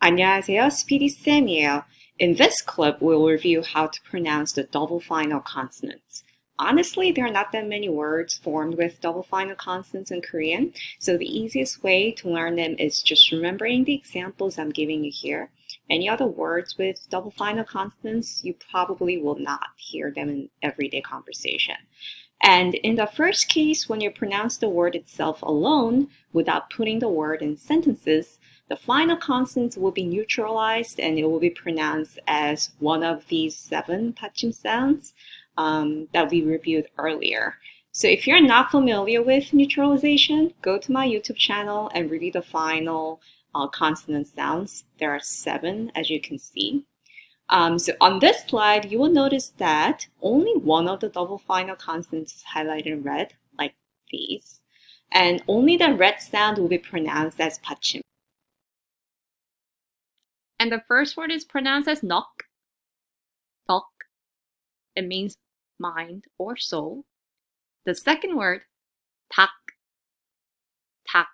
안녕하세요, Speedy 쌤이에요. In this clip, we'll review how to pronounce the double final consonants. Honestly, there are not that many words formed with double final consonants in Korean, so the easiest way to learn them is just remembering the examples I'm giving you here. Any other words with double final consonants, you probably will not hear them in everyday conversation. And in the first case, when you pronounce the word itself alone, without putting the word in sentences, the final consonant will be neutralized and it will be pronounced as one of these 7 받침 sounds that we reviewed earlier. So if you're not familiar with neutralization, go to my YouTube channel and review the final consonant sounds. There are 7, as you can see. So on this slide, you will notice that only one of the double final consonants is highlighted in red, like these. And only the red sound will be pronounced as 받침. And the first word is pronounced as nok. Nok. It means mind or soul. The second word, 닭. 닭.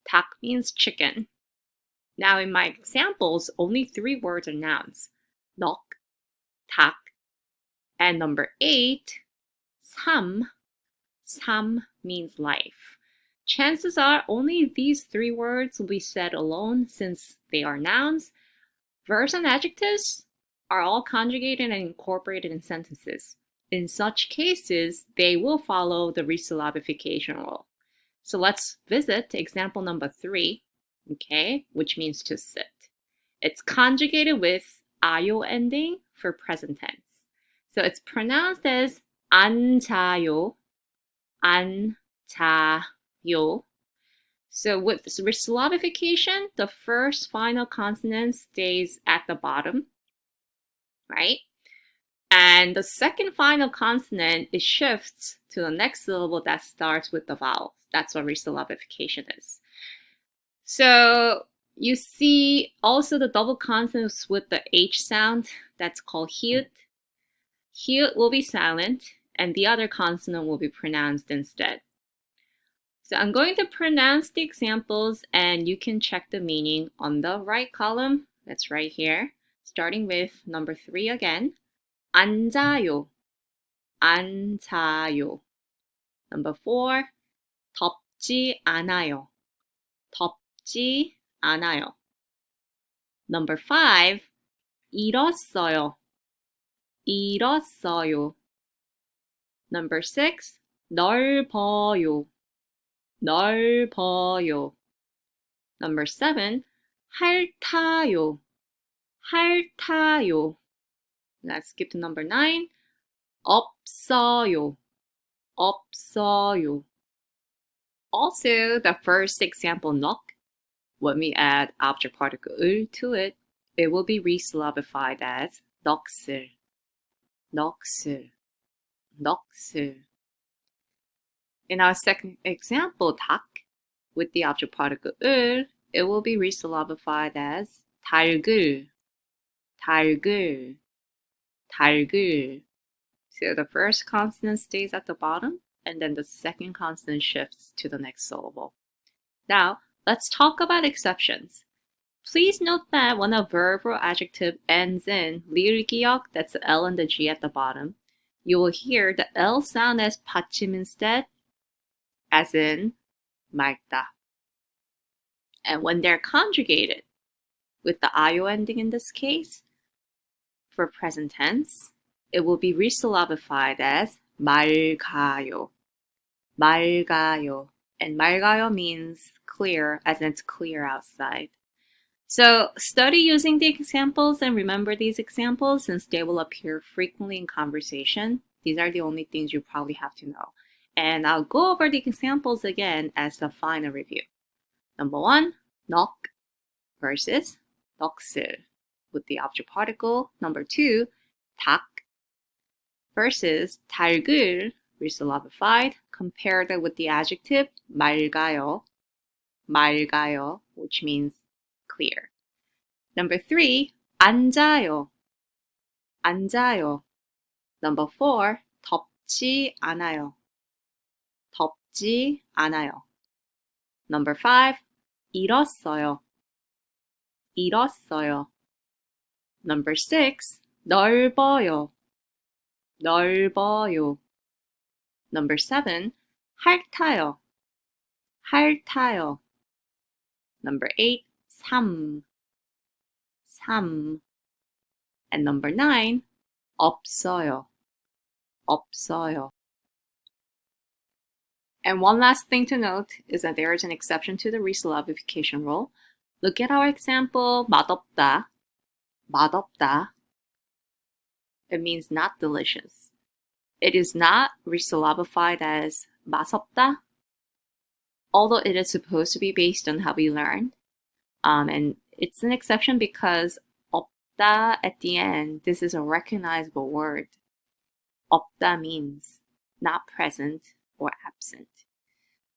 닭 means chicken. Now in my examples, only 3 words are nouns. nok, 닭, and number 8, 삶. 삶 means life. Chances are only these 3 words will be said alone since they are nouns. Verbs and adjectives are all conjugated and incorporated in sentences. In such cases, they will follow the resyllabification rule. So let's visit example number 3, okay, which means to sit. It's conjugated with ayo ending for present tense. So it's pronounced as 앉아요, 앉아요. So with resyllabification, the first final consonant stays at the bottom, right? And the second final consonant, it shifts to the next syllable that starts with the vowel. That's what resyllabification is. So you see also the double consonants with the H sound, that's called hiut. Hiut will be silent, and the other consonant will be pronounced instead. So I'm going to pronounce the examples, and you can check the meaning on the right column. That's right here. Starting with number 3 again. 앉아요. 앉아요. Number 4. 덥지 않아요. 덥지 않아요. Number 5. 잃었어요. 잃었어요. Number 6. 넓어요. 넓어요. Number 7. 핥아요. 핥아요. Let's skip to number 9. 없어요. 없어요. Also, the first example nok, when we add object particle 을 to it, it will be resyllabified as 넋을, 넋을, 넋을. In our second example, 닭, with the object particle 을, it will be resyllabified as 닭을, 닭을, 닭을. So the first consonant stays at the bottom, and then the second consonant shifts to the next syllable. Now, let's talk about exceptions. Please note that when a verb or adjective ends in 리을기역, that's the L and the G at the bottom, you will hear the L sound as 받침 instead, as in 맑다. And when they're conjugated with the ayo ending in this case, for present tense, it will be resyllabified as 맑아요. 맑아요. And 맑아요 means clear, as in it's clear outside. So study using the examples and remember these examples since they will appear frequently in conversation. These are the only things you probably have to know. And I'll go over the examples again as the final review. Number 1, 넋 versus 넋을 with the object particle. Number 2, 닭 versus 닭을 resyllabified, compared with the adjective 맑아요, 맑아요, which means clear. Number 3, 앉아요, 앉아요. Number 4, 덥지 않아요, 덥지 않아요. Number 5, 잃었어요, 잃었어요. Number 6, 넓어요. 넓어요. Number 7, 핥아요. 핥아요. Number 8, 삼. And number 9, 없어요. 없어요. And one last thing to note is that there is an exception to the resyllabification rule. Look at our example, 맛없다. 맛없다. It means not delicious. It is not resyllabified as 맛없다, although it is supposed to be based on how we learned. And it's an exception because 없다 at the end, this is a recognizable word. 없다 means not present or absent.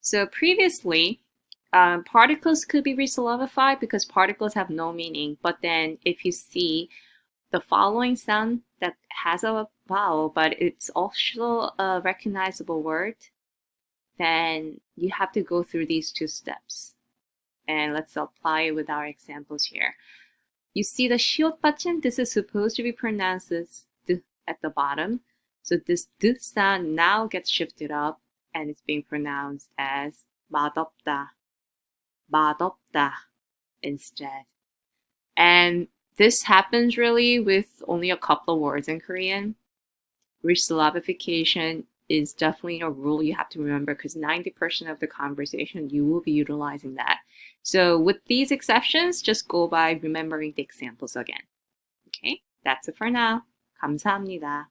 So previously, particles could be resyllabified because particles have no meaning. But then if you see the following sound that has a vowel, but it's also a recognizable word, then you have to go through these 2 steps. And let's apply it with our examples here. You see the 시옷 받침, this is supposed to be pronounced as d at the bottom. So this d sound now gets shifted up and it's being pronounced as 맛없다, 맛없다 instead. And this happens really with only a couple of words in Korean. Resyllabification is definitely a rule you have to remember because 90% of the conversation you will be utilizing that. So with these exceptions, just go by remembering the examples again. Okay, that's it for now. 감사합니다.